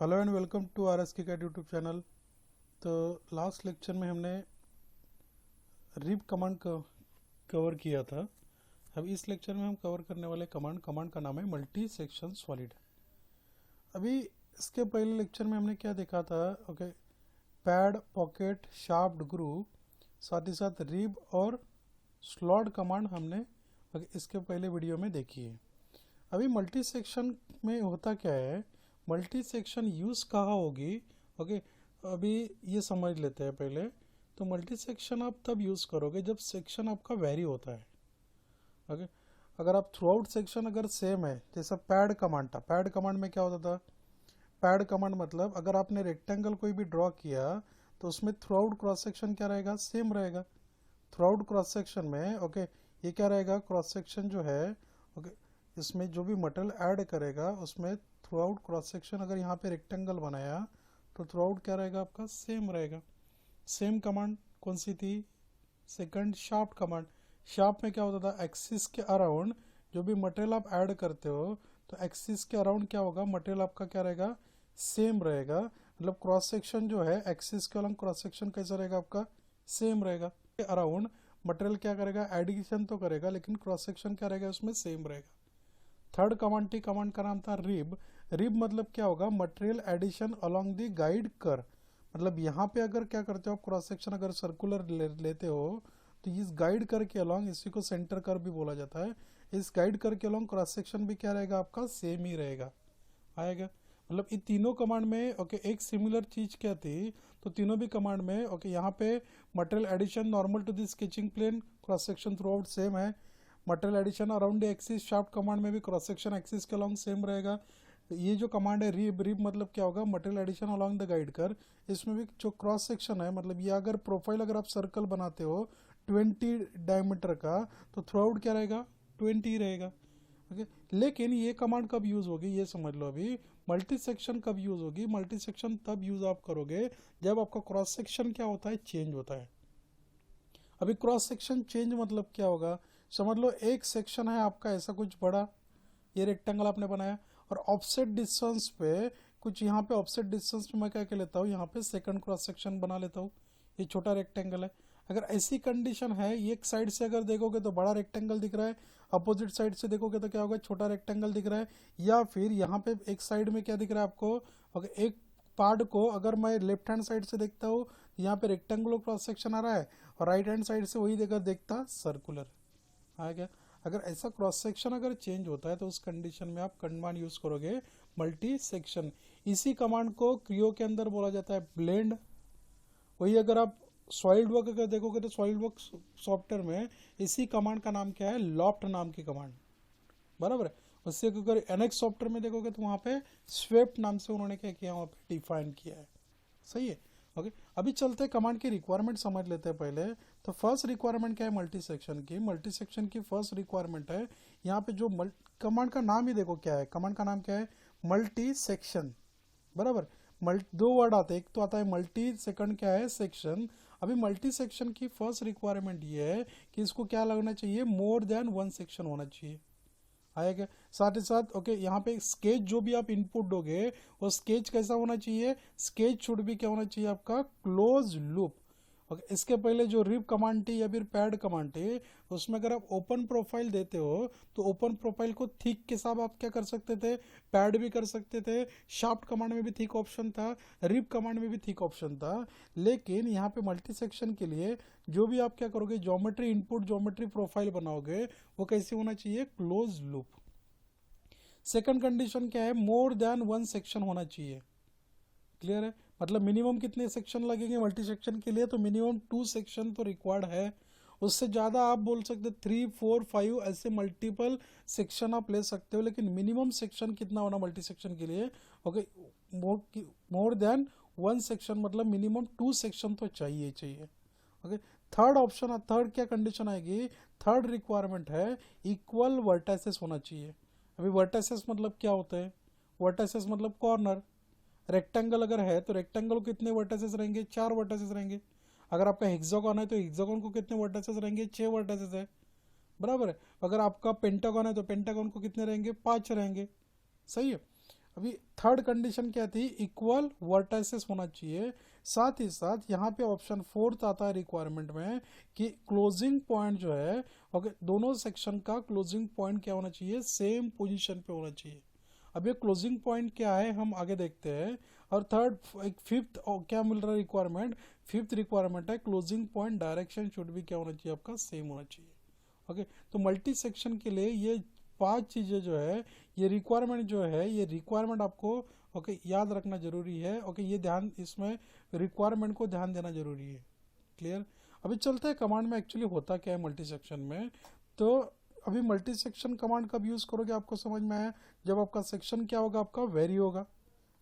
Hello and welcome to R S K cat YouTube channel. तो last lecture में हमने rib command cover किया था। अब इस लेक्चर में हम कवर करने वाले कमांड का नाम है मल्टी सेक्शन सॉलिड। अभी इसके पहले लेक्चर में हमने क्या देखा था? Okay, pad, pocket, shaft, groove, साथ ही साथ रिब और स्लॉट कमांड हमने इसके पहले वीडियो में देखी है। अभी मल्टी सेक्शन में होता क्या है, मल्टी सेक्शन यूज़ कहाँ होगी? ओके, अभी ये समझ लेते हैं पहले। तो मल्टी सेक्शन आप तब यूज़ करोगे जब सेक्शन आपका वेरी होता है। ओके, अगर आप थ्रू आउट सेक्शन अगर सेम है, जैसा पैड कमांड था, पैड कमांड में क्या होता था? पैड कमांड मतलब अगर आपने रेक्टेंगल कोई भी ड्रॉ किया तो उसमें थ्रू आउट क्रॉस सेक्शन क्या रहेगा? सेम रहेगा। थ्रू आउट क्रॉस सेक्शन में ओके, ये क्या रहेगा? क्रॉस सेक्शन जो है ओके, इसमें जो भी मटेरियल ऐड करेगा उसमें थ्रू आउट क्रॉस सेक्शन, अगर यहाँ पे रेक्टेंगल बनाया तो थ्रू आउट क्या रहेगा आपका? सेम रहेगा। सेम कमांड कौन सी थी? Second shaft command. शाफ्ट में क्या होता था? एक्सिस के अराउंड जो भी मटेरियल आप ऐड करते हो तो एक्सिस के अराउंड क्या होगा? मटेरियल आपका क्या रहेगा? सेम रहेगा। मतलब क्रॉस सेक्शन जो है एक्सिस के अराउंड क्रॉस सेक्शन कैसा रहेगा आपका? सेम रहेगा। अराउंड मटेरियल क्या करेगा? एडिशन तो करेगा लेकिन क्रॉस सेक्शन क्या रहेगा उसमें? सेम रहेगा। थर्ड कमांड थी, कमांड का नाम था रिब। रिब मतलब क्या होगा? Material addition along the guide कर। मतलब यहाँ पे अगर क्या करते हो आप, क्रॉस सेक्शन अगर सर्कुलर लेते हो तो इस गाइड कर के अलोंग, इसी को सेंटर कर भी बोला जाता है, इस गाइड कर के अलोंग क्रॉस सेक्शन भी क्या रहेगा आपका? सेम ही रहेगा। आएगा मतलब इन तीनों कमांड में ओके एक सिमिलर चीज क्या थी? तो तीनों भी कमांड में ओके यहाँ पे material addition normal to the sketching plane, cross section throughout same है। Material addition around the axis, shaft command में भी क्रॉस सेक्शन एक्सिस के अलॉन्ग सेम रहेगा। ये जो कमांड है रिब, रिब मतलब क्या होगा? Material addition along the guide कर। इसमें भी जो क्रॉस सेक्शन है, मतलब ये अगर प्रोफाइल अगर आप सर्कल बनाते हो 20 डायमीटर का तो थ्रू आउट क्या रहेगा? 20 रहेगा। ओके, लेकिन ये कमांड कब यूज होगी ये समझ लो। अभी मल्टी सेक्शन कब यूज होगी? मल्टी सेक्शन तब यूज आप करोगे जब आपका क्रॉस सेक्शन क्या होता है? चेंज होता है। अभी क्रॉस सेक्शन चेंज मतलब क्या होगा? समझ लो एक सेक्शन है आपका ऐसा कुछ बड़ा, ये रेक्टेंगल आपने बनाया और ऑफसेट डिस्टेंस पे कुछ, यहाँ पे ऑफसेट डिस्टेंस पे मैं क्या क्या लेता हूँ? यहाँ पे सेकंड क्रॉस सेक्शन बना लेता हूँ। ये छोटा रेक्टेंगल है। अगर ऐसी कंडीशन है, एक साइड से अगर देखोगे तो बड़ा रेक्टेंगल दिख रहा है, अपोजिट साइड से देखोगे तो क्या होगा? छोटा रेक्टेंगल दिख रहा है। या फिर यहाँ पे एक साइड में क्या दिख रहा है आपको? अगर एक पार्ट को अगर मैं लेफ्ट हैंड साइड से देखता हूँ, यहाँ पे रेक्टेंगुलर क्रॉस सेक्शन आ रहा है और राइट हैंड साइड से वही देखा देखता सर्कुलर आ गया। अगर ऐसा क्रॉस सेक्शन अगर चेंज होता है तो उस कंडीशन में आप कमांड यूज करोगे मल्टी सेक्शन। इसी कमांड को क्रियो के अंदर बोला जाता है ब्लेंड। वही अगर आप सॉलिड वर्क अगर देखोगे तो सॉलिड वर्क सॉफ्टवेयर में इसी कमांड का नाम क्या है? लॉफ्ट नाम की कमांड, बराबर है। उससे अगर एनएक्स सॉफ्टवेयर में देखोगे तो वहां पे स्वेप्ट नाम से उन्होंने क्या किया? वहां पे डिफाइन किया है। सही है। ओके, अभी चलते हैं कमांड की रिक्वायरमेंट समझ लेते हैं पहले। तो फर्स्ट रिक्वायरमेंट क्या है मल्टी सेक्शन की? मल्टी सेक्शन की फर्स्ट रिक्वायरमेंट है यहाँ पे जो कमांड का नाम ही देखो क्या है? कमांड का नाम क्या है? मल्टी सेक्शन, बराबर। दो वर्ड आते हैं, एक तो आता है मल्टी, सेकंड क्या है? सेक्शन। अभी मल्टी सेक्शन की फर्स्ट रिक्वायरमेंट ये है कि इसको क्या लगना चाहिए? मोर देन वन सेक्शन होना चाहिए। आया क्या? साथ ही साथ ओके, यहाँ पे स्केच जो भी आप इनपुट दोगे वो स्केच कैसा होना चाहिए? स्केच शुड भी क्या होना चाहिए आपका? Close loop. ओके, इसके पहले जो रिप कमांड थी या फिर पैड कमांड थी उसमें अगर आप ओपन प्रोफाइल देते हो तो ओपन प्रोफाइल को थिक के साथ आप क्या कर सकते थे? पैड भी कर सकते थे। शाफ्ट कमांड में भी थिक ऑप्शन था, रिप कमांड में भी थिक ऑप्शन था। लेकिन यहाँ पे मल्टी सेक्शन के लिए जो भी आप क्या करोगे? ज्योमेट्री इनपुट, ज्योमेट्री प्रोफाइल बनाओगे वो कैसे होना चाहिए? Close loop. सेकंड कंडीशन क्या है? मोर देन वन सेक्शन होना चाहिए। क्लियर है? मतलब मिनिमम कितने सेक्शन लगेंगे मल्टी सेक्शन के लिए? तो मिनिमम 2 सेक्शन तो रिक्वायर्ड है। उससे ज़्यादा आप बोल सकते 3, 4, 5 ऐसे मल्टीपल सेक्शन आप ले सकते हो, लेकिन मिनिमम सेक्शन कितना होना मल्टी सेक्शन के लिए? Okay, more than one section मतलब मिनिमम 2 सेक्शन तो चाहिए चाहिए। ओके, थर्ड ऑप्शन, थर्ड क्या कंडीशन आएगी? थर्ड रिक्वायरमेंट है इक्वल वर्टाइसेस होना चाहिए। अभी वर्टाइसेस मतलब क्या होता है? वर्टाइसेस मतलब कॉर्नर। रेक्टेंगल अगर है तो रेक्टेंगल को कितने वर्टाइसेस रहेंगे? 4 वर्टाइसेस रहेंगे। अगर आपका हेक्सागोन है तो हेक्सागोन को कितने वर्टाइसेस रहेंगे? 6 वर्टाइसेस है, बराबर है। अगर आपका पेंटागन है तो पेंटागन को कितने रहेंगे? 5 रहेंगे। सही है। अभी थर्ड कंडीशन क्या थी, इक्वल वर्टाइसेस होना चाहिए। साथ ही साथ यहाँ पे ऑप्शन फोर्थ आता है रिक्वायरमेंट में कि क्लोजिंग पॉइंट जो है, ओके, दोनों सेक्शन का क्लोजिंग पॉइंट क्या होना चाहिए, सेम पोजीशन पे होना चाहिए। अब ये क्लोजिंग पॉइंट क्या है हम आगे देखते हैं। और थर्ड, एक फिफ्थ क्या मिल रहा है रिक्वायरमेंट, फिफ्थ रिक्वायरमेंट है क्लोजिंग पॉइंट डायरेक्शन शुड भी क्या होना चाहिए, आपका सेम होना चाहिए। ओके, तो मल्टी सेक्शन के लिए ये पांच चीजें जो है, ये रिक्वायरमेंट जो है, ये रिक्वायरमेंट आपको ओके याद रखना जरूरी है। ओके, ये ध्यान, इसमें रिक्वायरमेंट को ध्यान देना जरूरी है। क्लियर। अभी चलते हैं कमांड में एक्चुअली होता क्या है मल्टी सेक्शन में। तो अभी मल्टी सेक्शन कमांड कब यूज करोगे आपको समझ में आया, जब आपका सेक्शन क्या होगा, आपका वेरी होगा।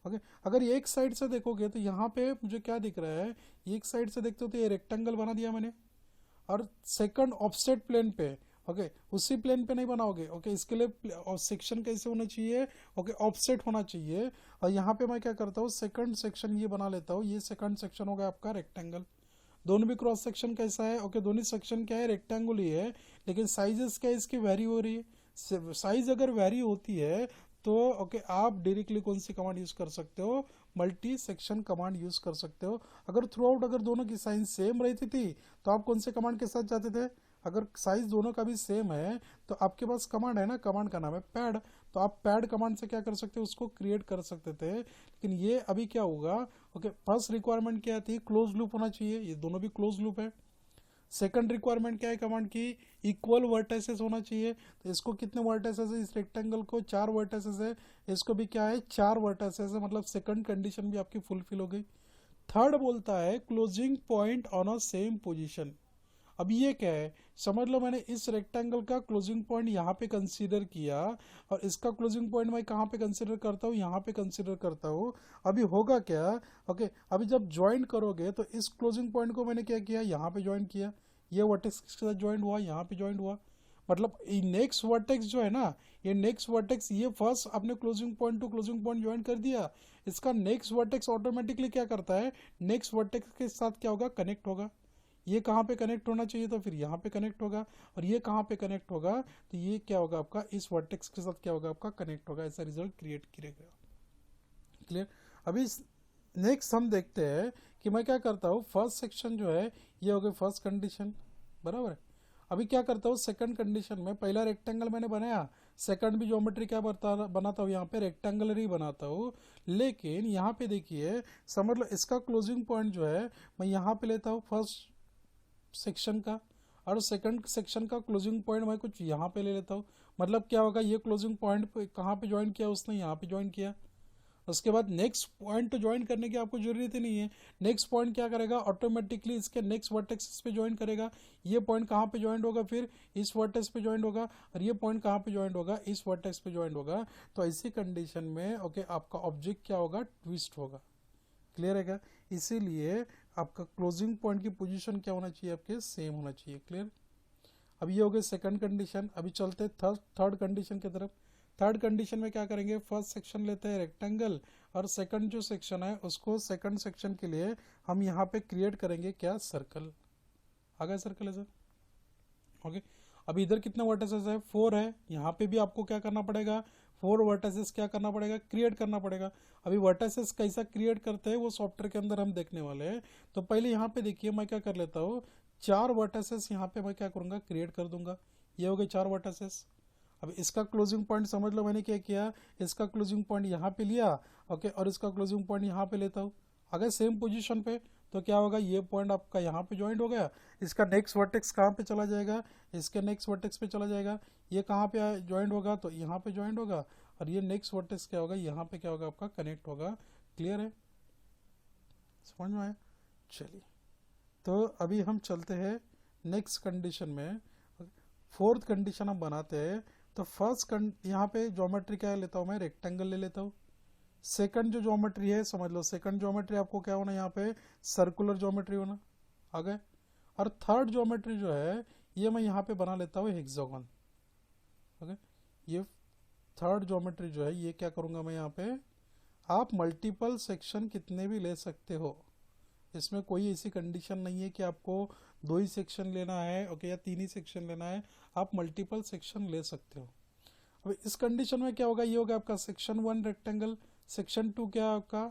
ओके, अगर ये एक साइड से देखोगे तो यहाँ पे मुझे क्या दिख रहा है, एक साइड से देखते हो तो ये रेक्टेंगल बना दिया मैंने, और सेकंड ऑफसेट प्लेन पे, ओके, उसी प्लेन पे नहीं बनाओगे। ओके, इसके लिए सेक्शन कैसे होना चाहिए, ओके, ऑफसेट होना चाहिए। और यहाँ पे मैं क्या करता हूँ, सेकंड सेक्शन ये बना लेता हूँ, ये सेकंड सेक्शन होगा आपका रेक्टेंगल। दोनों भी क्रॉस सेक्शन कैसा है, ओके, दोनों सेक्शन क्या है, रेक्टेंगल ही है, लेकिन साइजेस क्या है इसकी, वेरी हो रही है। साइज अगर वेरी होती है तो ओके, आप डायरेक्टली कौन सी कमांड यूज कर सकते हो, मल्टी सेक्शन कमांड यूज कर सकते हो। अगर थ्रू आउट अगर दोनों की साइज सेम रहती थी तो आप कौन से कमांड के साथ जाते थे, अगर साइज दोनों का भी सेम है तो आपके पास कमांड है ना, कमांड का नाम है पैड। तो आप पैड कमांड से क्या कर सकते हो, उसको क्रिएट कर सकते थे। लेकिन ये अभी क्या होगा, ओके, फर्स्ट रिक्वायरमेंट क्या थी, क्लोज लूप होना चाहिए, ये दोनों भी क्लोज लूप है। सेकंड रिक्वायरमेंट क्या है कमांड की, इक्वल वर्टाइसेस होना चाहिए। तो इसको कितने वर्टाइसेस है, इस रेक्टेंगल को 4 वर्टाइसेस है, इसको भी क्या है, 4 वर्टाइसेस है, मतलब सेकंड कंडीशन भी आपकी फुलफिल हो गई। थर्ड बोलता है closing point on a same position. अब ये क्या है, समझ लो मैंने इस रेक्टेंगल का क्लोजिंग पॉइंट यहाँ पे कंसीडर किया, और इसका क्लोजिंग पॉइंट मैं कहाँ पे कंसीडर करता हूँ, यहाँ पे कंसीडर करता हूँ। अभी होगा क्या, ओके, अभी जब ज्वाइन करोगे तो इस क्लोजिंग पॉइंट को मैंने क्या किया, यहाँ पे ज्वाइन किया, ये वर्टेक्स के साथ ज्वाइन हुआ, यहाँ पे ज्वाइन हुआ। मतलब नेक्स्ट वर्टेक्स जो है ना, ये नेक्स्ट वर्टेक्स, ये फर्स्ट अपने closing point two closing point join कर दिया, इसका नेक्स्ट वर्टेक्स ऑटोमेटिकली क्या करता है, नेक्स्ट वर्टेक्स के साथ क्या होगा, कनेक्ट होगा। ये कहाँ पे कनेक्ट होना चाहिए, तो फिर यहाँ पे कनेक्ट होगा। और ये कहाँ पे कनेक्ट होगा, तो ये क्या होगा आपका, इस वर्टेक्स के साथ क्या होगा, आपका कनेक्ट होगा। ऐसा रिजल्ट क्रिएट करेगा। क्लियर। अभी नेक्स्ट हम देखते हैं कि मैं क्या करता हूँ, फर्स्ट सेक्शन जो है ये हो गई फर्स्ट कंडीशन, बराबर है। अभी क्या करता हूँ, सेकंड कंडीशन में पहला रेक्टेंगल मैंने बनाया, सेकंड भी ज्योमेट्री क्या बनाता हूँ, यहाँ पे रेक्टेंगल ही बनाता हूँ। लेकिन यहाँ पे देखिए, समझ लो इसका क्लोजिंग पॉइंट जो है मैं यहाँ पे लेता हूँ फर्स्ट सेक्शन का, और सेकंड सेक्शन का क्लोजिंग पॉइंट मैं कुछ यहाँ पे ले लेता हूँ। मतलब क्या होगा, ये क्लोजिंग पॉइंट पे कहाँ पे ज्वाइन किया उसने, यहाँ पे ज्वाइन किया। उसके बाद नेक्स्ट पॉइंट तो ज्वाइन करने की आपको जरूरत ही नहीं है। नेक्स्ट पॉइंट क्या करेगा, ऑटोमेटिकली इसके नेक्स्ट वर्टेक्स पे ज्वाइन करेगा। ये पॉइंट कहाँ पे ज्वाइन होगा, फिर इस वर्टेक्स पे ज्वाइन होगा, और ये पॉइंट कहाँ पे ज्वाइन होगा, इस वर्टेक्स पे ज्वाइन होगा। तो ऐसी कंडीशन में ओके, आपका ऑब्जेक्ट क्या होगा, ट्विस्ट होगा। क्लियर है क्या। इसीलिए आपका क्लोजिंग पॉइंट की पोजीशन क्या होना चाहिए, आपके सेम होना चाहिए। क्लियर। अब ये हो गई सेकंड कंडीशन। अभी चलते थर्ड कंडीशन की तरफ। थर्ड कंडीशन में क्या करेंगे, फर्स्ट सेक्शन लेते हैं रेक्टेंगल, और सेकंड जो सेक्शन है उसको, सेकंड सेक्शन के लिए हम यहाँ पे क्रिएट करेंगे क्या, सर्कल। आ गया सर्कल है सर। ओके, अभी इधर कितने वर्टिसेस है, 4 है। यहाँ पे भी आपको क्या करना पड़ेगा, 4 वर्टिसेस क्या करना पड़ेगा, क्रिएट करना पड़ेगा। अभी वर्टिसेस कैसा क्रिएट करते हैं वो सॉफ्टवेयर के अंदर हम देखने वाले हैं। तो पहले यहाँ पे देखिए मैं क्या कर लेता हूँ, 4 वर्टिसेस यहाँ पे मैं क्या करूँगा, क्रिएट कर दूंगा। ये हो गए 4 वर्टिसेस। अब इसका क्लोजिंग पॉइंट समझ लो मैंने क्या किया, इसका क्लोजिंग पॉइंट यहाँ पे लिया, ओके, और इसका क्लोजिंग पॉइंट यहाँ पे लेता हूँ। अगर सेम पोजीशन पे, तो क्या होगा, ये पॉइंट आपका यहाँ पे ज्वाइंट हो गया। इसका नेक्स्ट वर्टेक्स कहाँ पे चला जाएगा, इसके नेक्स्ट वर्टेक्स पे चला जाएगा। ये कहाँ पे ज्वाइंट होगा, तो यहाँ पे ज्वाइंट होगा। और ये नेक्स्ट वर्टेक्स क्या होगा, यहाँ पे क्या होगा, आपका कनेक्ट होगा। क्लियर है, समझ में आया। चलिए, तो अभी हम चलते हैं नेक्स्ट कंडीशन में। फोर्थ कंडीशन हम बनाते हैं। तो फर्स्ट यहाँ पे ज्योमेट्री क्या लेता हूँ मैं, रेक्टेंगल ले लेता हूँ। सेकंड जो ज्योमेट्री है समझ लो, सेकंड ज्योमेट्री आपको क्या होना, यहाँ पे सर्कुलर ज्योमेट्री होना। आ गए। और थर्ड ज्योमेट्री जो है ये मैं यहाँ पे बना लेता हूँ हेक्सागन। ओके, ये थर्ड ज्योमेट्री जो है ये क्या करूँगा मैं यहाँ पे, आप मल्टीपल सेक्शन कितने भी ले सकते हो, इसमें कोई ऐसी कंडीशन नहीं है कि आपको 2 ही सेक्शन लेना है, ओके, या 3 ही सेक्शन लेना है। आप मल्टीपल सेक्शन ले सकते हो। अब इस कंडीशन में क्या होगा, ये होगा आपका सेक्शन 1 रेक्टेंगल, सेक्शन 2 क्या है आपका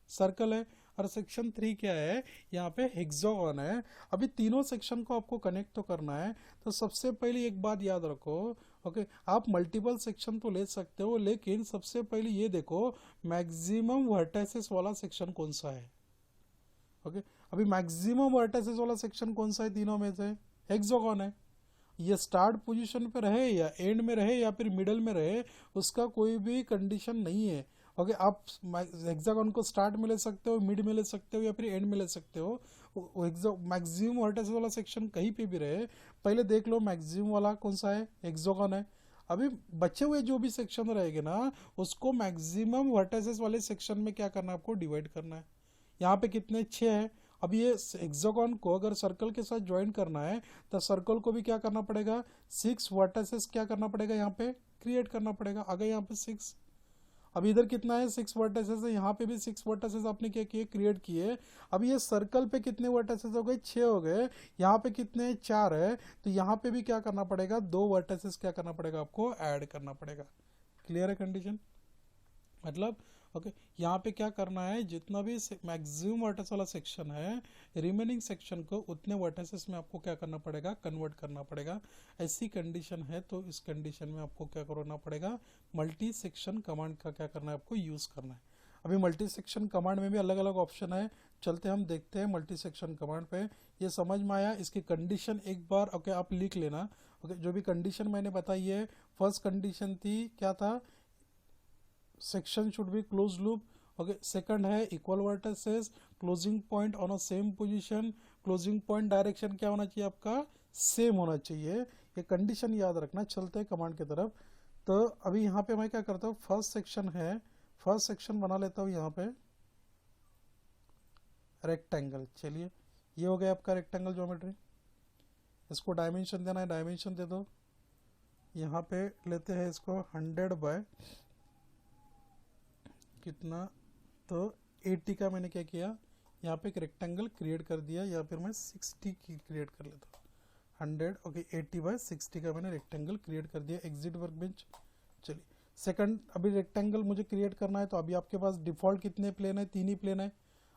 सर्कल है, और सेक्शन 3 क्या है, यहाँ पे हेक्सागोन है। अभी तीनों सेक्शन को आपको कनेक्ट तो करना है, तो सबसे पहले एक बात याद रखो, ओके, आप मल्टीपल सेक्शन तो ले सकते हो, लेकिन सबसे पहले ये देखो मैक्सिमम वर्टिसेस वाला सेक्शन कौन सा है। ओके, अभी मैक्सिमम वर्टिसेस वाला सेक्शन कौन सा है तीनों में से, हेक्सागोन है। ये स्टार्ट पोजीशन पे रहे या एंड में रहे या फिर मिडल में रहे, उसका कोई भी कंडीशन नहीं है। ओके, आप हेक्सागोन को स्टार्ट में ले सकते हो, मिड में ले सकते हो, या फिर एंड में ले सकते हो। मैक्सिमम वर्टिसेस वाला सेक्शन कहीं पे भी रहे, पहले देख लो मैक्सिमम वाला कौन सा है, हेक्सागोन है। अभी बचे हुए जो भी सेक्शन रहेंगे ना, उसको मैक्सिमम वर्टिसेस वाले सेक्शन में क्या करना है, आपको डिवाइड करना है। यहाँ पे कितने 6 है। अब ये हेक्सागोन को अगर सर्कल के साथ ज्वाइन करना है, तो सर्कल को भी क्या करना पड़ेगा, 6 वर्टिसेस क्या करना पड़ेगा, यहाँ पे क्रिएट करना पड़ेगा। आगे यहाँ पे 6, अब इधर कितना है 6 वर्टिसेस है, यहाँ पे भी 6 वर्टिसेस आपने क्या किए, क्रिएट किए। अब ये सर्कल पे कितने वर्टिसेस हो गए, 6 हो गए। यहाँ पे कितने 4 है, तो यहाँ पे भी क्या करना पड़ेगा, 2 वर्टिसेस क्या करना पड़ेगा, आपको ऐड करना पड़ेगा। क्लियर है कंडीशन, मतलब ओके, यहाँ पे क्या करना है, जितना भी मैक्सिमम वर्टिस वाला सेक्शन है, रिमेनिंग सेक्शन को उतने वर्टिसेस में आपको क्या करना पड़ेगा, कन्वर्ट करना पड़ेगा। ऐसी कंडीशन है, तो इस कंडीशन में आपको क्या करना पड़ेगा, मल्टी सेक्शन कमांड का क्या करना है, आपको यूज़ करना है। अभी मल्टी सेक्शन कमांड में भी अलग अलग ऑप्शन है, चलते हम देखते हैं मल्टी सेक्शन कमांड पे। ये समझ में आया, इसकी कंडीशन एक बार ओके आप लिख लेना। ओके, जो भी कंडीशन मैंने बताई है, फर्स्ट कंडीशन थी क्या था, section should be close loop. Okay, second है equal vertices, closing point on a same position, closing point direction क्या होना चाहिए आपका, सेम होना चाहिए। ये कंडीशन याद रखना। चलते हैं कमांड की तरफ। तो अभी यहाँ पे मैं क्या करता हूँ, फर्स्ट सेक्शन है, फर्स्ट सेक्शन बना लेता हूँ यहाँ पे रेक्टेंगल। चलिए, ये हो गया आपका रेक्टेंगल ज्योमेट्री। इसको डायमेंशन देना है, डायमेंशन दे दो। यहाँ पे लेते हैं इसको 100 बाय कितना, तो 80 का मैंने क्या किया, यहाँ पे एक रेक्टेंगल क्रिएट कर दिया, या फिर मैं 60 की क्रिएट कर लेता हूँ। 100 ओके, 80 बाय 60 का मैंने रेक्टेंगल क्रिएट कर दिया। Exit workbench. चलिए, सेकंड, अभी रेक्टेंगल मुझे क्रिएट करना है, तो अभी आपके पास डिफॉल्ट कितने प्लेन है, 3 ही प्लेन है।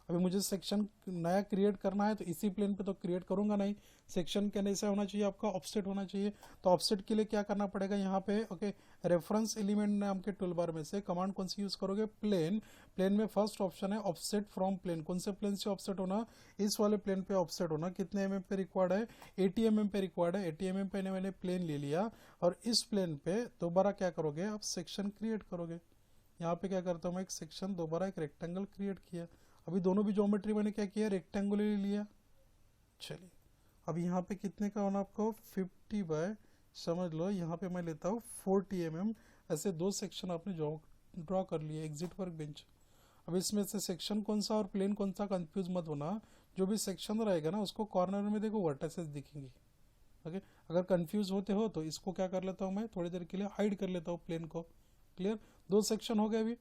अभी मुझे सेक्शन नया क्रिएट करना है, तो इसी प्लेन पे तो क्रिएट करूंगा नहीं। सेक्शन कैसे होना चाहिए आपका, ऑफसेट होना चाहिए। तो ऑफसेट के लिए क्या करना पड़ेगा, यहाँ पे ओके, रेफरेंस एलिमेंट नाम के टूल बार में से कमांड कौन सी यूज करोगे, प्लेन। प्लेन में फर्स्ट ऑप्शन है ऑफसेट फ्रॉम प्लेन। कौन से प्लेन से ऑफसेट होना, इस वाले प्लेन पे ऑफसेट होना। कितने एमएम पे रिक्वायर्ड है, 80 एमएम पे रिक्वायर्ड है। 80 एमएम पे मैंने प्लेन ले लिया, और इस प्लेन पे दोबारा क्या करोगे, आप सेक्शन क्रिएट करोगे। यहाँ पे क्या करता हूँ मैं, एक सेक्शन दोबारा एक रेक्टेंगल क्रिएट किया। अभी दोनों भी ज्योमेट्री मैंने क्या किया, रेक्टेंगुलर ले लिया। चलिए, अब यहाँ पे कितने का होना आपको, 50 बाय, समझ लो यहाँ पे मैं लेता हूँ 40 एमएम। ऐसे 2 सेक्शन आपने ड्रॉ कर लिए। Exit work bench. अब इसमें से सेक्शन कौन सा और प्लेन कौन सा कंफ्यूज मत होना। जो भी सेक्शन रहेगा ना, उसको कॉर्नर में देखो वर्टिसेस दिखेंगे। ओके, अगर कंफ्यूज होते हो तो इसको क्या कर लेता हूँ मैं, थोड़ी देर के लिए हाइड कर लेता हूँ प्लेन को। क्लियर, 2 सेक्शन हो गए।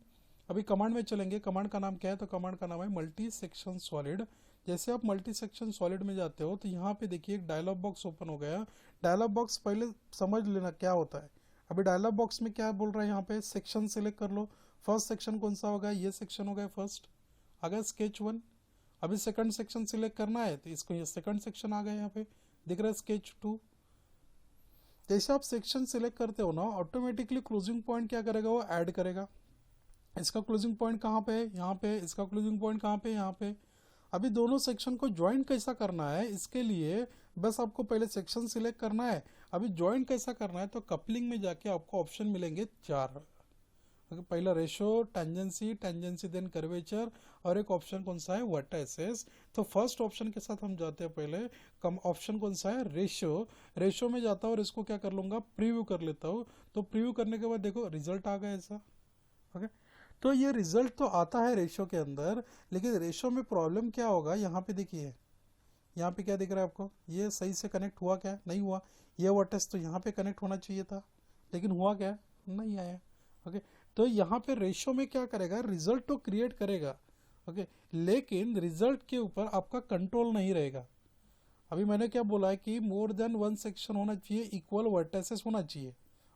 अभी कमांड में चलेंगे। कमांड का नाम क्या है, तो कमांड का नाम है मल्टी सेक्शन सॉलिड। जैसे आप मल्टी सेक्शन सॉलिड में जाते हो, तो यहाँ पे देखिए एक डायलॉग बॉक्स ओपन हो गया। डायलॉग बॉक्स पहले समझ लेना क्या होता है। अभी डायलॉग बॉक्स में क्या बोल रहा है, यहाँ पे सेक्शन सिलेक्ट कर लो। फर्स्ट सेक्शन कौन सा होगा, ये सेक्शन हो गया फर्स्ट, आ गया स्केच 1। अभी सेकंड सेक्शन सिलेक्ट करना है, तो इसको ये सेकंड सेक्शन आ गया, यहाँ पे दिख रहा है स्केच 2। जैसे आप सेक्शन सिलेक्ट करते हो ना, ऑटोमेटिकली क्लोजिंग पॉइंट क्या करेगा, वो ऐड करेगा। इसका क्लोजिंग पॉइंट कहाँ पे है, यहाँ पे। इसका क्लोजिंग पॉइंट कहाँ पे, यहाँ पे। अभी दोनों सेक्शन को ज्वाइन कैसा करना है, इसके लिए बस आपको पहले सेक्शन सिलेक्ट करना है। अभी ज्वाइन कैसा करना है, तो कपलिंग में जाके आपको ऑप्शन मिलेंगे 4। पहला ratio, tangency, tangency then curvature, और एक ऑप्शन कौन सा है, वर्टिसेस। तो फर्स्ट ऑप्शन के साथ हम जाते हैं पहले। कम ऑप्शन कौन सा है, रेशो। रेशो में जाता हूँ और इसको क्या कर लूंगा, प्रीव्यू कर लेता हूँ। तो प्रीव्यू करने के बाद देखो रिजल्ट आ गया ऐसा। ओके, तो ये रिजल्ट तो आता है रेशो के अंदर, लेकिन रेशो में प्रॉब्लम क्या होगा, यहाँ पे देखिए, यहाँ पे क्या दिख रहा है आपको, ये सही से कनेक्ट हुआ क्या, नहीं हुआ। ये वर्टेक्स तो यहाँ पे कनेक्ट होना चाहिए था, लेकिन हुआ क्या, नहीं आया। ओके, तो यहाँ पे रेशो में क्या करेगा, रिजल्ट तो क्रिएट करेगा। ओके, लेकिन रिजल्ट के ऊपर आपका कंट्रोल नहीं रहेगा। अभी मैंने क्या बोला है कि मोर देन 1 सेक्शन होना चाहिए, इक्वल वर्टेसेस होना चाहिए।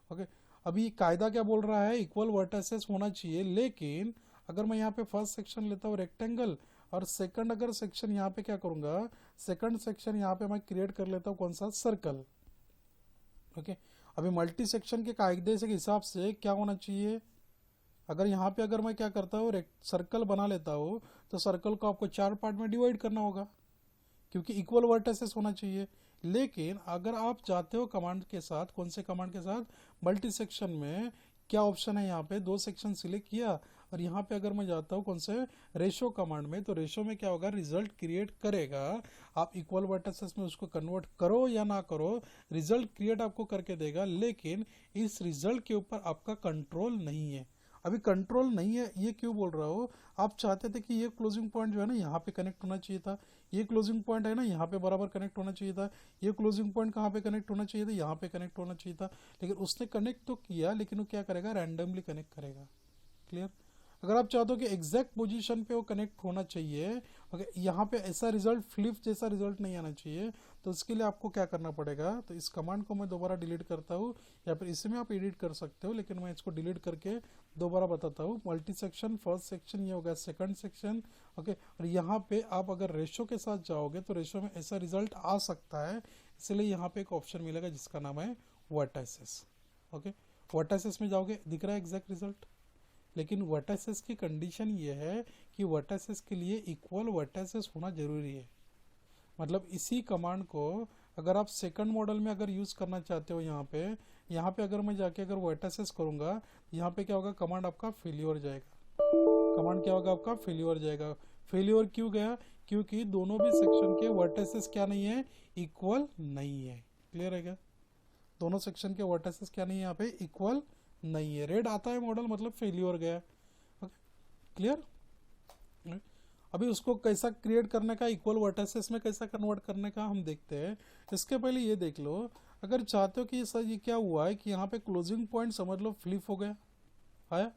ओके, अभी कायदा क्या बोल रहा है, इक्वल वर्टिसेस होना चाहिए, लेकिन अगर मैं यहाँ पे फर्स्ट सेक्शन लेता हूँ रेक्टेंगल, और सेकंड अगर सेक्शन यहाँ पे क्या करूँगा, सेकंड सेक्शन यहाँ पे मैं क्रिएट कर लेता हूँ कौन सा, सर्कल। ओके, अभी मल्टी सेक्शन के कायदे से हिसाब से क्या होना चाहिए, अगर यहाँ पे अगर मैं क्या करता हूँ सर्कल बना लेता हूँ, तो सर्कल को आपको 4 पार्ट में डिवाइड करना होगा, क्योंकि इक्वल वर्टिसेस होना चाहिए। लेकिन अगर आप चाहते हो कमांड के साथ, कौन से कमांड के साथ, मल्टी सेक्शन में क्या ऑप्शन है, यहाँ पे 2 सेक्शन सिलेक्ट किया, और यहाँ पे अगर मैं जाता हूँ कौन से, रेशो कमांड में, तो रेशो में क्या होगा, रिजल्ट क्रिएट करेगा। आप इक्वल वर्टिसेस में उसको कन्वर्ट करो या ना करो, रिजल्ट क्रिएट आपको करके देगा, लेकिन इस रिजल्ट के ऊपर आपका कंट्रोल नहीं है। अभी कंट्रोल नहीं है, ये क्यों बोल रहा हूँ, आप चाहते थे कि ये क्लोजिंग पॉइंट जो है ना यहाँ पे कनेक्ट होना चाहिए था, ये क्लोजिंग पॉइंट है ना यहाँ पे बराबर कनेक्ट होना चाहिए था, ये क्लोजिंग पॉइंट कहाँ पे कनेक्ट होना चाहिए था, यहाँ पे कनेक्ट होना चाहिए था, लेकिन उसने कनेक्ट तो किया, लेकिन वो क्या करेगा, रैंडमली कनेक्ट करेगा। क्लियर। अगर आप चाहते हो कि एग्जैक्ट पोजीशन पे वो कनेक्ट होना चाहिए, ओके, यहाँ पे ऐसा रिजल्ट, फ्लिप जैसा रिजल्ट नहीं आना चाहिए, तो उसके लिए आपको क्या करना पड़ेगा, तो इस कमांड को मैं दोबारा डिलीट करता हूँ, या फिर इसमें आप एडिट कर सकते हो, लेकिन मैं इसको डिलीट करके दोबारा बताता हूँ। मल्टी सेक्शन फर्स्ट सेक्शन, ये होगा सेकंड सेक्शन। ओके, और यहाँ पे आप अगर रेशो के साथ जाओगे तो रेशो में ऐसा रिजल्ट आ सकता है, इसलिए यहाँ पे एक ऑप्शन मिलेगा जिसका नाम है वर्टिसेस। ओके, वर्टिसेस में जाओगे, दिख रहा है एग्जैक्ट रिजल्ट, लेकिन वर्टिसेस की कंडीशन ये है कि वर्टिसेस के लिए इक्वल वर्टिसेस होना जरूरी है। मतलब इसी कमांड को अगर आप सेकंड मॉडल में अगर यूज़ करना चाहते हो, यहाँ पे अगर मैं जाके अगर वर्टिसेस करूँगा, यहाँ पे क्या होगा, कमांड आपका फेल्योर जाएगा, कमांड क्या होगा आपका, फेल्योर जाएगा। फेल्योर क्यों गया, क्योंकि दोनों भी सेक्शन के वर्टिसेस क्या नहीं है, इक्वल नहीं है। क्लियर है क्या, दोनों सेक्शन के वर्टिसेस क्या नहीं है यहाँ पे, इक्वल नहीं है। रेड आता है मॉडल, मतलब फेल्योर गया। क्लियर। अभी उसको कैसा क्रिएट करने का, इक्वल वर्टिसेस में कैसा कन्वर्ट करने का हम देखते हैं। इसके पहले ये देख लो, अगर चाहते हो कि सर ये क्या हुआ है कि यहाँ पे क्लोजिंग पॉइंट समझ लो फ्लिप हो गया, आया,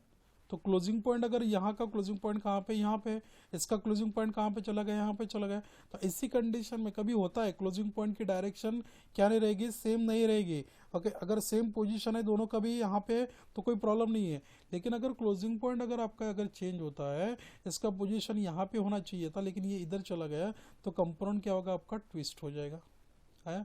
तो क्लोजिंग पॉइंट अगर यहाँ का क्लोजिंग पॉइंट कहाँ पे, यहाँ पे, इसका क्लोजिंग पॉइंट कहाँ पे चला गया, यहाँ पे चला गया, तो इसी कंडीशन में कभी होता है क्लोजिंग पॉइंट की डायरेक्शन क्या नहीं रहेगी, सेम नहीं रहेगी। ओके, अगर सेम पोजीशन है दोनों का भी यहाँ पे तो कोई प्रॉब्लम नहीं है, लेकिन अगर क्लोजिंग पॉइंट अगर आपका अगर चेंज होता है, इसका पोजीशन यहाँ पे होना चाहिए था लेकिन ये इधर चला गया, तो कंपोनेंट क्या होगा आपका, ट्विस्ट हो जाएगा। आया,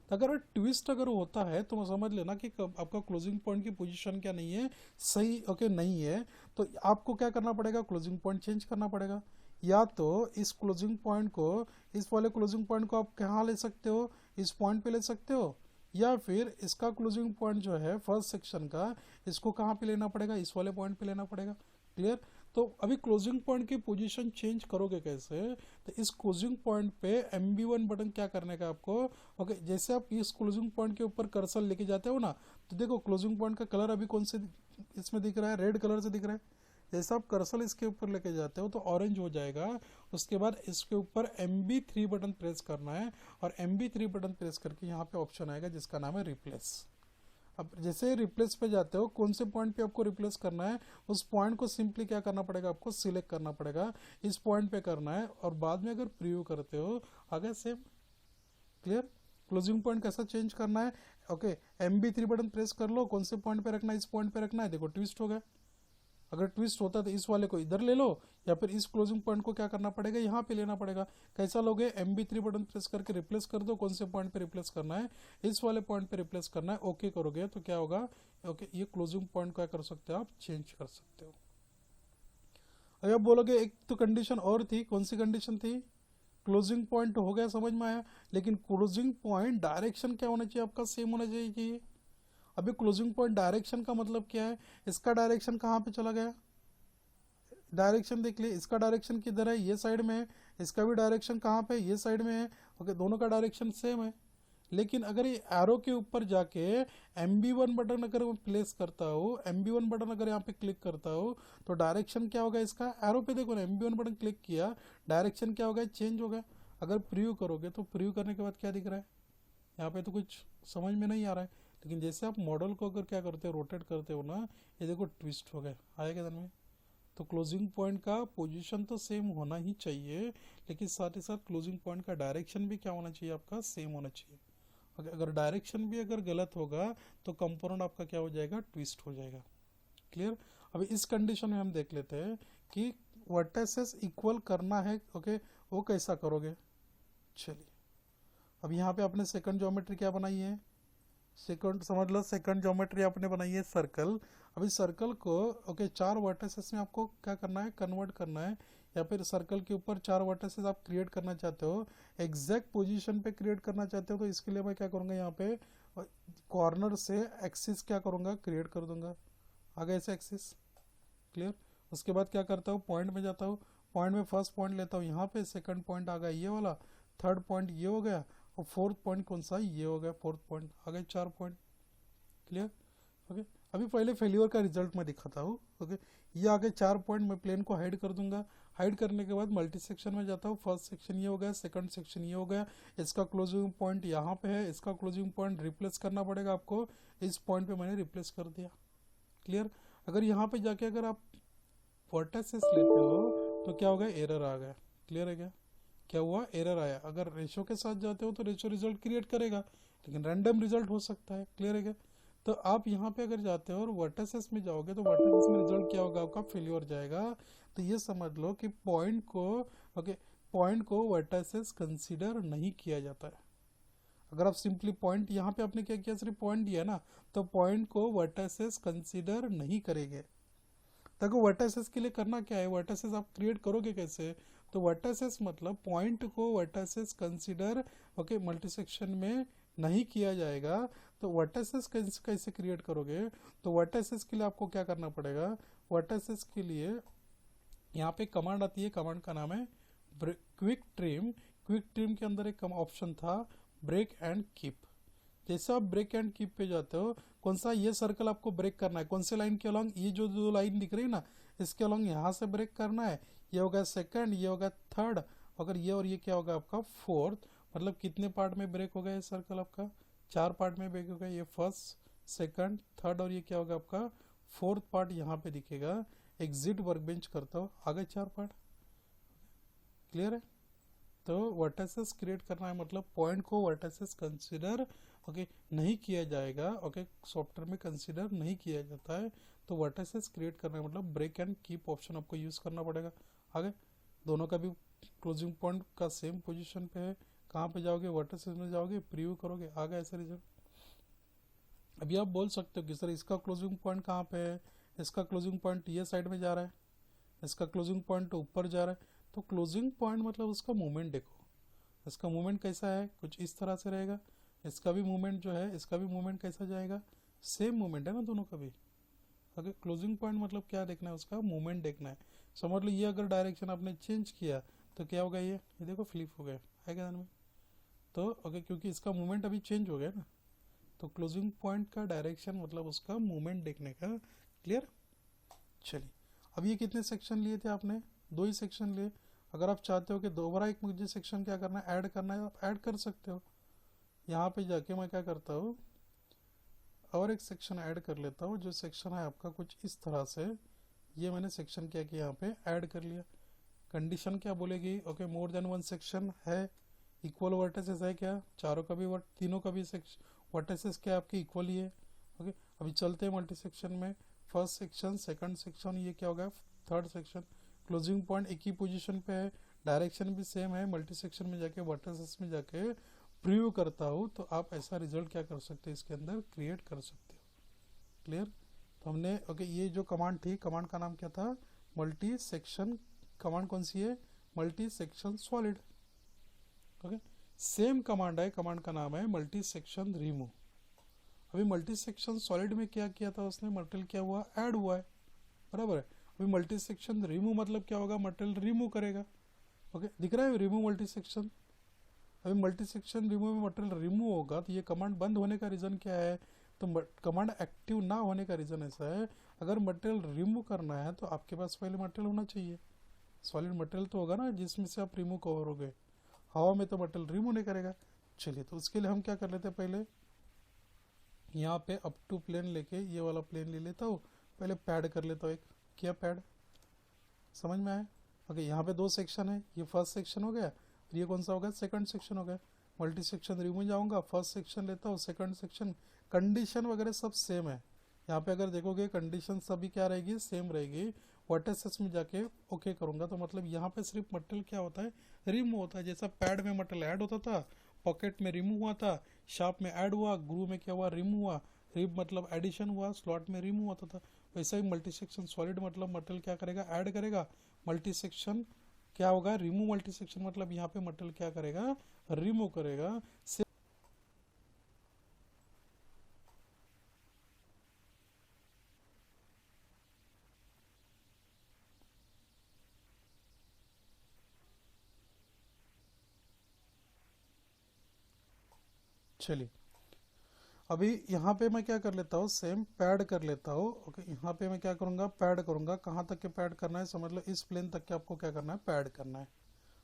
तो अगर ट्विस्ट अगर होता है तो समझ लेना कि आपका क्लोजिंग पॉइंट की पोजीशन क्या नहीं है, सही, ओके, नहीं है, तो आपको क्या करना पड़ेगा, क्लोजिंग पॉइंट चेंज करना पड़ेगा। या तो इस क्लोजिंग पॉइंट को, इस वाले क्लोजिंग पॉइंट को आप कहाँ ले सकते हो, इस पॉइंट पे ले सकते हो, या फिर इसका क्लोजिंग पॉइंट जो है फर्स्ट सेक्शन का, इसको कहाँ पे लेना पड़ेगा, इस वाले पॉइंट पे लेना पड़ेगा। क्लियर। तो अभी क्लोजिंग पॉइंट की पोजीशन चेंज करोगे कैसे, तो इस क्लोजिंग पॉइंट पे MB1 बटन क्या करने का आपको, ओके, जैसे आप इस क्लोजिंग पॉइंट के ऊपर कर्सर लेके जाते हो ना, तो देखो क्लोजिंग पॉइंट का कलर अभी कौन से इसमें दिख रहा है, रेड कलर से दिख रहा है। जैसे आप कर्सर इसके ऊपर लेके जाते हो तो ऑरेंज हो जाएगा, उसके बाद इसके ऊपर MB3 बटन प्रेस करना है, और MB3 बटन प्रेस करके यहाँ पे ऑप्शन आएगा जिसका नाम है रिप्लेस। अब जैसे रिप्लेस पे जाते हो, कौन से पॉइंट पे आपको रिप्लेस करना है, उस पॉइंट को सिंपली क्या करना पड़ेगा, आपको सिलेक्ट करना पड़ेगा, इस पॉइंट पे करना है, और बाद में अगर प्रीव्यू करते हो आगे सेम। क्लियर। क्लोजिंग पॉइंट कैसा चेंज करना है, ओके, MB3 बटन प्रेस कर लो, कौन से पॉइंट पे रखना है, इस पॉइंट पे रखना है, देखो ट्विस्ट हो गया। अगर ट्विस्ट होता तो इस वाले को इधर ले लो, या फिर इस क्लोजिंग पॉइंट को क्या करना पड़ेगा, यहाँ पे लेना पड़ेगा। कैसा लोगे, MB3 बटन प्रेस करके रिप्लेस कर दो, कौन से पॉइंट पे रिप्लेस करना है, इस वाले पॉइंट पे रिप्लेस करना है, ओके करोगे तो क्या होगा, ओके, ये क्लोजिंग पॉइंट क्या कर सकते हो, आप चेंज कर सकते हो। अगर आप बोलोगे एक तो कंडीशन और थी, कौन सी कंडीशन थी, क्लोजिंग पॉइंट हो गया, समझ में आया, लेकिन क्लोजिंग पॉइंट डायरेक्शन क्या होना चाहिए आपका, सेम होना चाहिए। अभी क्लोजिंग पॉइंट डायरेक्शन का मतलब क्या है, इसका डायरेक्शन कहाँ पे चला गया, डायरेक्शन देख लिए, इसका डायरेक्शन किधर है, ये साइड में है, इसका भी डायरेक्शन कहाँ पे, ये साइड में है। ओके, दोनों का डायरेक्शन सेम है, लेकिन अगर ये एरो के ऊपर जाके MB1 बटन अगर मैं प्लेस करता हूँ, MB1 बटन अगर यहाँ पे क्लिक करता हूँ, तो डायरेक्शन क्या होगा इसका, एरो पे देखो ना, MB1 बटन क्लिक किया, डायरेक्शन क्या होगा, चेंज होगा। अगर प्रीव्यू करोगे तो प्रीव्यू करने के बाद क्या दिख रहा है, यहाँ पे तो कुछ समझ में नहीं आ रहा है, लेकिन जैसे आप मॉडल को अगर क्या करते हो, रोटेट करते हो ना, ये देखो ट्विस्ट हो गया, आएगा दिन में। तो क्लोजिंग पॉइंट का पोजीशन तो सेम होना ही चाहिए, लेकिन साथ ही साथ क्लोजिंग पॉइंट का डायरेक्शन भी क्या होना चाहिए, आपका सेम होना चाहिए। अगर डायरेक्शन भी अगर गलत होगा तो कंपोनेंट आपका क्या हो जाएगा, ट्विस्ट हो जाएगा। क्लियर। अभी इस कंडीशन में हम देख लेते हैं कि वर्टेसेस इक्वल करना है, ओके, वो कैसा करोगे। चलिए, अब यहाँ पे आपने सेकंड ज्योमेट्री क्या बनाई है, सेकंड समझ लो, सेकंड ज्योमेट्री आपने बनाई है सर्कल। अभी सर्कल को ओके 4 वर्टेसेस में आपको क्या करना है, कन्वर्ट करना है, या फिर सर्कल के ऊपर 4 वर्टेसेस आप क्रिएट करना चाहते हो, एग्जैक्ट पोजीशन पे क्रिएट करना चाहते हो, तो इसके लिए मैं क्या करूँगा, यहाँ पे कॉर्नर से एक्सिस क्या करूँगा, क्रिएट कर दूंगा, आगे ऐसे एक्सिस। क्लियर। उसके बाद क्या करता हूँ, पॉइंट में जाता हूँ, पॉइंट में फर्स्ट पॉइंट लेता हूँ यहाँ पे, सेकंड पॉइंट आ गया ये वाला, थर्ड पॉइंट ये हो गया, और फोर्थ पॉइंट कौन सा, ये हो गया, फोर्थ पॉइंट आ गए 4 पॉइंट। क्लियर। ओके। अभी पहले फेल्यूर का रिजल्ट मैं दिखाता हूँ। ओके, ये आगे 4 पॉइंट, मैं प्लेन को हाइड कर दूंगा। हाइड करने के बाद मल्टी सेक्शन में जाता हूँ, फर्स्ट सेक्शन ये हो गया, सेकंड सेक्शन ये हो गया, इसका क्लोजिंग पॉइंट यहाँ पे है, इसका क्लोजिंग पॉइंट रिप्लेस करना पड़ेगा आपको, इस पॉइंट पे मैंने रिप्लेस कर दिया। क्लियर। अगर यहाँ पे जाके अगर आप वर्टेसेस लेते हो तो क्या होगा, एरर आ गया। क्लियर है क्या, क्या हुआ, एरर आया। अगर रेशो के साथ जाते हो तो रेशो रिजल्ट क्रिएट करेगा, लेकिन रैंडम रिजल्ट हो सकता है। क्लियर है क्या। तो आप यहाँ पे अगर जाते हो और वर्टेसेस में जाओगे तो वर्टेसेस में रिजल्ट क्या होगा, आपका फेलियर जाएगा। तो ये समझ लो कि पॉइंट को ओके पॉइंट को वर्टेसेस कंसीडर नहीं किया जाता है। अगर आप सिंपली पॉइंट, यहाँ पे आपने क्या किया, सिर्फ पॉइंट दिया ना, तो पॉइंट को वर्टेसेस कंसीडर नहीं करेंगे। देखो वर्टेसेस के लिए करना क्या है, वर्टेसेस आप क्रिएट करोगे कैसे, तो वर्टेसेस मतलब पॉइंट को वर्टेसेस कंसीडर ओके मल्टीसेक्शन में नहीं किया जाएगा। तो वर्टेसेस कैसे क्रिएट करोगे, तो वर्टेसेस के लिए आपको क्या करना पड़ेगा, वर्टेसेस के लिए यहाँ पे कमांड आती है, कमांड का नाम है क्विक ट्रिम। क्विक ट्रिम के अंदर एक ऑप्शन था ब्रेक एंड कीप। जैसे आप ब्रेक एंड कीप पे जाते हो, कौन सा, ये सर्कल आपको ब्रेक करना है, कौन से लाइन के अलॉन्ग, ये जो 2 लाइन दिख रही है ना, इसके अलॉन्ग यहाँ से ब्रेक करना है। ये होगा सेकंड, ये होगा थर्ड, अगर ये और ये क्या होगा आपका फोर्थ। मतलब कितने पार्ट में ब्रेक हो गया ये सर्कल आपका, 4 पार्ट में ब्रेक हो गया। ये फर्स्ट सेकंड थर्ड, और ये क्या होगा आपका फोर्थ पार्ट यहाँ पे दिखेगा। एग्जिट वर्कबेंच करता हो, आ गए 4 पार्ट। क्लियर है। तो वर्टेसेस क्रिएट करना है मतलब पॉइंट को वर्टेसेस कंसीडर ओके नहीं किया जाएगा, ओके सॉफ्टवेयर में कंसीडर नहीं किया जाता है। तो वर्टेसेस क्रिएट करना है मतलब ब्रेक एंड कीप ऑप्शन आपको यूज करना पड़ेगा। आगे दोनों का भी क्लोजिंग पॉइंट का सेम पोजीशन पे है, कहाँ पे जाओगे, वर्टेसेस में जाओगे, प्रीव्यू करोगे, आगे ऐसा रिजल्ट। अभी आप बोल सकते हो कि सर इसका क्लोजिंग पॉइंट कहाँ पे है, इसका क्लोजिंग पॉइंट ये साइड में जा रहा है, इसका क्लोजिंग पॉइंट ऊपर जा रहा है। तो क्लोजिंग पॉइंट मतलब उसका मूवमेंट देखो, इसका मूवमेंट कैसा है, कुछ इस तरह से रहेगा। इसका भी मूवमेंट जो है, इसका भी मूवमेंट कैसा जाएगा, सेम मूवमेंट है ना दोनों का भी। अगर क्लोजिंग पॉइंट मतलब क्या देखना है, उसका मूवमेंट देखना है। समझ लो ये अगर डायरेक्शन आपने चेंज किया तो क्या होगा, ये देखो फ्लिप हो गया, है क्या में। तो ओके क्योंकि इसका मूवमेंट अभी चेंज हो गया ना, तो क्लोजिंग पॉइंट का डायरेक्शन मतलब उसका मूवमेंट देखने का। क्लियर। चलिए, अब ये कितने सेक्शन लिए थे आपने, 2 ही सेक्शन लिए। अगर आप चाहते हो कि दोबारा एक मुझे सेक्शन क्या करना है, ऐड करना है, आप ऐड कर सकते हो। यहाँ पे जाके मैं क्या करता हूँ, और एक सेक्शन ऐड कर लेता हूँ, जो सेक्शन है आपका कुछ इस तरह से। ये मैंने सेक्शन क्या किया, यहाँ पे ऐड कर लिया। कंडीशन क्या बोलेगी, ओके मोर देन 1 सेक्शन है, इक्वल वर्टेसेस है क्या, चारों का भी तीनों का भी वर्टेसेस क्या आपके इक्वल ही है। ओके अभी चलते हैं मल्टी सेक्शन में, फर्स्ट सेक्शन सेकंड सेक्शन, ये क्या होगा थर्ड सेक्शन। क्लोजिंग पॉइंट एक ही पोजीशन पे है, डायरेक्शन भी सेम है। मल्टी सेक्शन में जाके वर्टेसेस में जाके प्रीव्यू करता हूँ, तो आप ऐसा रिजल्ट क्या कर सकते हैं, इसके अंदर क्रिएट कर सकते हो। क्लियर। तो हमने ओके ये जो कमांड थी, कमांड का नाम क्या था, मल्टी सेक्शन। कमांड कौन सी है, multi section solid. Okay same command है, कमांड का नाम है मल्टी सेक्शन रिमूव। अभी मल्टी सेक्शन सॉलिड में क्या किया था उसने, मटेरियल क्या हुआ, ऐड हुआ है, बराबर है। अभी मल्टी सेक्शन रिमूव मतलब क्या होगा, मटेरियल रिमूव करेगा। ओके दिख रहा है रिमूव मल्टी सेक्शन। अभी मल्टी सेक्शन रिमूव में मटेरियल रिमूव होगा, तो ये कमांड बंद होने का रीज़न क्या है, तो कमांड एक्टिव ना होने का रीज़न ऐसा है, अगर मटेरियल रिमूव करना है तो आपके पास पहले मटेरियल होना चाहिए। सॉलिड मटेरियल तो होगा ना जिसमें से आप रिमूव करोगे, हवा में तो मटेरियल रिमूव नहीं करेगा। चलिए तो उसके लिए हम क्या कर लेते हैं, पहले यहाँ पे अप टू प्लेन लेके ये वाला प्लेन ले लेता हूँ, पहले पैड कर लेता हूँ एक। क्या पैड, समझ में आया। ओके यहाँ पे 2 सेक्शन है, ये फर्स्ट सेक्शन हो गया, ये कौन सा हो गया, सेकंड सेक्शन हो गया। मल्टी सेक्शन रिमूव में जाऊँगा, फर्स्ट सेक्शन लेता हूँ, सेकंड सेक्शन, कंडीशन वगैरह सब सेम है। यहाँ पे अगर देखोगे कंडीशन सभी क्या रहेगी, सेम रहेगी। वर्टिसेस में जाके ओके करूँगा तो मतलब यहाँ पे सिर्फ मटेरियल क्या होता है, रिमूव होता है। जैसा पैड में मटेरियल ऐड होता था, पॉकेट में रिमूव हुआ था, शार्प में ऐड हुआ, ग्रू में क्या हुआ, रिमूव हुआ, रिब मतलब एडिशन हुआ, स्लॉट में रिमूव होता था। वैसा ही मल्टी सेक्शन सॉलिड मतलब मटेरियल क्या करेगा, ऐड करेगा, मल्टी सेक्शन क्या होगा, रिमूव मल्टी सेक्शन मतलब यहाँ पे मटेरियल क्या करेगा, रिमूव करेगा। चलिए अभी यहाँ पे मैं क्या कर लेता हूँ, सेम पैड कर लेता हूँ। ओके, यहाँ पे मैं क्या करूँगा, पैड करूँगा। कहाँ तक के पैड करना है, समझ लो इस प्लेन तक के आपको क्या करना है, पैड करना है।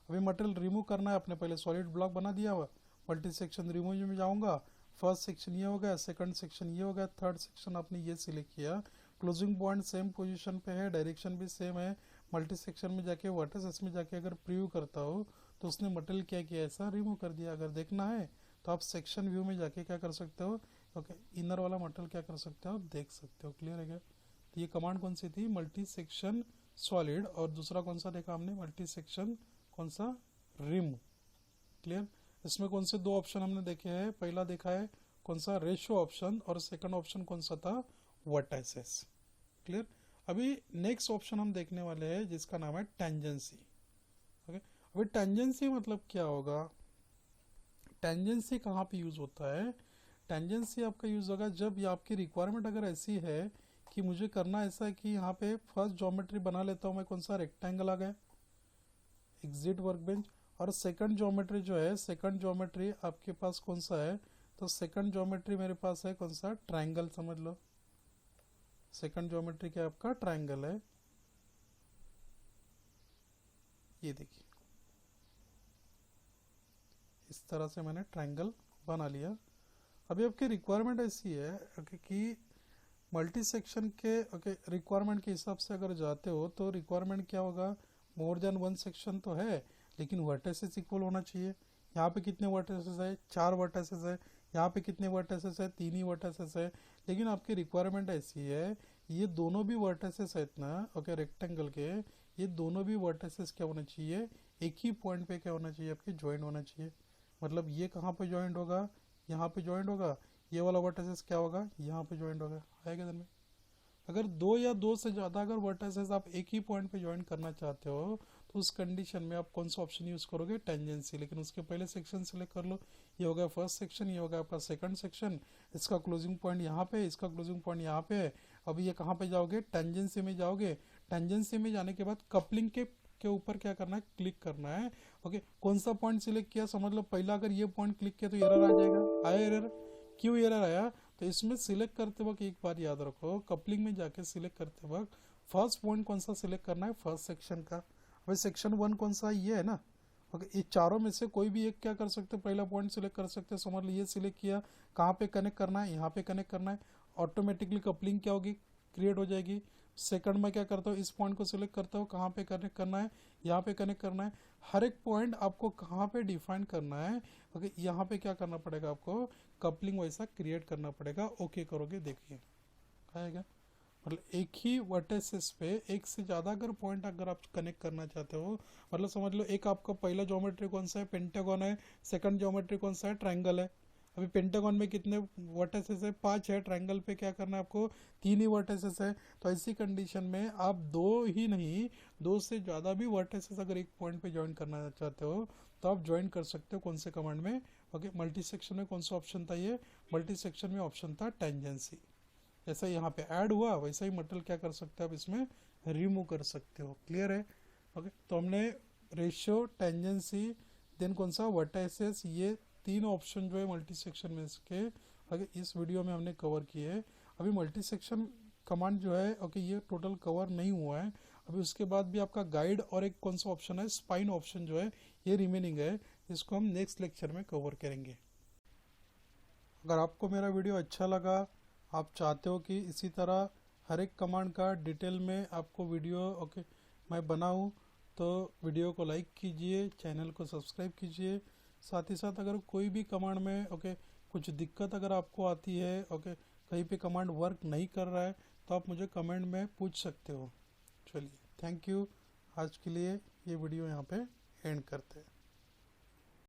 अभी मटेरियल रिमूव करना है, अपने पहले सॉलिड ब्लॉक बना दिया हुआ, मल्टी सेक्शन रिमूव में जाऊँगा। फर्स्ट सेक्शन ये हो गया, सेकंड सेक्शन ये हो गया, थर्ड सेक्शन आपने ये सिलेक्ट किया। क्लोजिंग पॉइंट सेम पोजीशन पे है, डायरेक्शन भी सेम है। मल्टी सेक्शन में जाके वर्टिसेस में जाके अगर प्रीव्यू करता हो तो उसने मटेरियल क्या किया, ऐसा रिमूव कर दिया। अगर देखना है तो आप सेक्शन व्यू में जाके क्या कर सकते हो, ओके, इनर वाला मटेरियल क्या कर सकते हो, आप देख सकते हो। क्लियर है क्या? तो ये कमांड कौन सी थी, मल्टी सेक्शन सॉलिड, और दूसरा कौन सा देखा हमने, मल्टी सेक्शन कौन सा, रिमूव। क्लियर? इसमें कौन से दो ऑप्शन हमने देखे हैं, पहला देखा है कौन सा, रेशियो ऑप्शन, और सेकंड ऑप्शन कौन सा था, वर्टाइसेस। क्लियर? अभी नेक्स्ट ऑप्शन हम देखने वाले हैं जिसका नाम है टेंजेंसी। ओके, अभी टेंजेंसी मतलब क्या होगा, टेंजेंसी कहाँ पे यूज होता है, टेंजेंसी आपका यूज होगा जब ये आपकी रिक्वायरमेंट अगर ऐसी है कि मुझे करना ऐसा है कि यहाँ पे फर्स्ट ज्योमेट्री बना लेता हूँ मैं, कौन सा, रेक्टेंगल आ गया, एग्जिट वर्कबेंच। और सेकंड ज्योमेट्री जो है, सेकंड ज्योमेट्री आपके पास कौन सा है, तो सेकंड ज्योमेट्री मेरे पास है कौन सा, ट्राइंगल, समझ लो। सेकंड ज्योमेट्री क्या आपका, ट्राइंगल है। ये देखिए इस तरह से मैंने ट्राइंगल बना लिया। अभी आपकी रिक्वायरमेंट ऐसी है कि मल्टी सेक्शन के रिक्वायरमेंट के हिसाब से अगर जाते हो तो रिक्वायरमेंट क्या होगा, मोर देन वन सेक्शन तो है लेकिन वर्टिसेस इक्वल होना चाहिए। यहाँ पे कितने वर्टिसेस है, 4 वर्टिसेस है। यहाँ पे कितने वर्टिसेस है, 3 ही वर्टिसेस है। लेकिन आपकी रिक्वायरमेंट ऐसी है, ये दोनों भी वर्टिसेस है इतना, ओके, रेक्टेंगल के, ये दोनों भी वर्टिसेस क्या होना चाहिए, एक ही पॉइंट पे क्या होना चाहिए, आपके ज्वाइंट होना चाहिए। मतलब ये कहाँ पे ज्वाइंट होगा, यहाँ पे ज्वाइंट होगा, ये वाला वर्टिसेस क्या होगा, यहाँ पे ज्वाइंट होगा। आएगा दिन में अगर दो या दो से ज़्यादा अगर वर्टिसेस आप एक ही पॉइंट पे ज्वाइन करना चाहते हो तो उस कंडीशन में आप कौन सा ऑप्शन यूज़ करोगे, टेंजेंसी। लेकिन उसके पहले सेक्शन सेलेक्ट कर लो। ये होगा फर्स्ट सेक्शन, ये होगा आपका सेकंड सेक्शन, इसका क्लोजिंग पॉइंट यहाँ पे, इसका क्लोजिंग पॉइंट यहाँ पे है। अभी ये कहाँ पे जाओगे, टेंजेंसी में जाओगे। टेंजेंसी में जाने के बाद कपलिंग के ऊपर क्या करना है, क्लिक करना है। ओके, कौन सा पॉइंट सिलेक्ट किया, समझ लो पहला अगर ये पॉइंट क्लिक किया तो एरर आ जाएगा। आया एरर, क्यों एरर आया, तो इसमें सिलेक्ट करते वक्त एक बात याद रखो, कपलिंग में जाके सिलेक्ट करते वक्त फर्स्ट पॉइंट कौन सा सिलेक्ट करना है, फर्स्ट सेक्शन का। भाई सेक्शन 1 कौन सा, ये है ना। ओके, ये चारों में से कोई भी एक क्या कर सकते हैं, पहला पॉइंट सिलेक्ट कर सकते हैं। समझ लो ये सिलेक्ट किया, कहाँ पे कनेक्ट करना है, यहाँ पे कनेक्ट करना है, ऑटोमेटिकली कपलिंग क्या होगी, क्रिएट हो जाएगी। सेकंड में क्या करता हूँ, इस पॉइंट को सिलेक्ट करता हूँ, कहाँ पे कनेक्ट करना है, यहाँ पे कनेक्ट करना है। हर एक पॉइंट आपको कहाँ पे डिफाइन करना है। ओके, यहाँ पे क्या करना पड़ेगा, आपको कपलिंग वैसा क्रिएट करना पड़ेगा। ओके करोगे, देखिए आएगा। मतलब एक ही वर्टिसेस पे एक से ज़्यादा अगर पॉइंट अगर आप कनेक्ट करना चाहते हो, मतलब समझ लो एक आपका पहला ज्योमेट्री कौन सा है, पेंटागन है। सेकंड ज्योमेट्री कौन सा है, ट्रायंगल है। अभी पेंटागन में कितने वर्टिसेस है, 5 है। ट्रायंगल पे क्या करना है आपको, 3 ही वर्टिसेस है। तो ऐसी कंडीशन में आप दो ही नहीं, दो से ज़्यादा भी वर्टिसेस अगर एक पॉइंट पे ज्वाइन करना चाहते हो तो आप ज्वाइन कर सकते हो। कौन से कमांड में, ओके, मल्टी सेक्शन में कौन सा ऑप्शन था, ये मल्टी सेक्शन में ऑप्शन था टेंजेंसी। जैसा यहाँ पे ऐड हुआ वैसा ही मटेरियल क्या कर सकते हो आप इसमें रिमूव कर सकते हो। क्लियर है? ओके, तो हमने रेशियो, टेंजेंसी, देन कौन सा, वर्टाइसेस, ये 3 ऑप्शन जो है मल्टी सेक्शन में इसके इस वीडियो में हमने कवर किए हैं। अभी मल्टी सेक्शन कमांड जो है, ओके, ये टोटल कवर नहीं हुआ है। अभी उसके बाद भी आपका गाइड और एक कौन सा ऑप्शन है, स्पाइन ऑप्शन जो है, ये रिमेनिंग है। इसको हम नेक्स्ट लेक्चर में कवर करेंगे। अगर आपको मेरा वीडियो अच्छा लगा, आप चाहते हो कि इसी तरह हर एक कमांड का डिटेल में आपको वीडियो मैं बनाऊं, तो वीडियो को लाइक कीजिए, चैनल को सब्सक्राइब कीजिए। साथ ही साथ अगर कोई भी कमांड में कुछ दिक्कत अगर आपको आती है, कहीं पे कमांड वर्क नहीं कर रहा है, तो आप मुझे कमेंट में पूछ सकते हो। चलिए, थैंक यू। आज के लिए ये वीडियो यहाँ पे एंड करते हैं।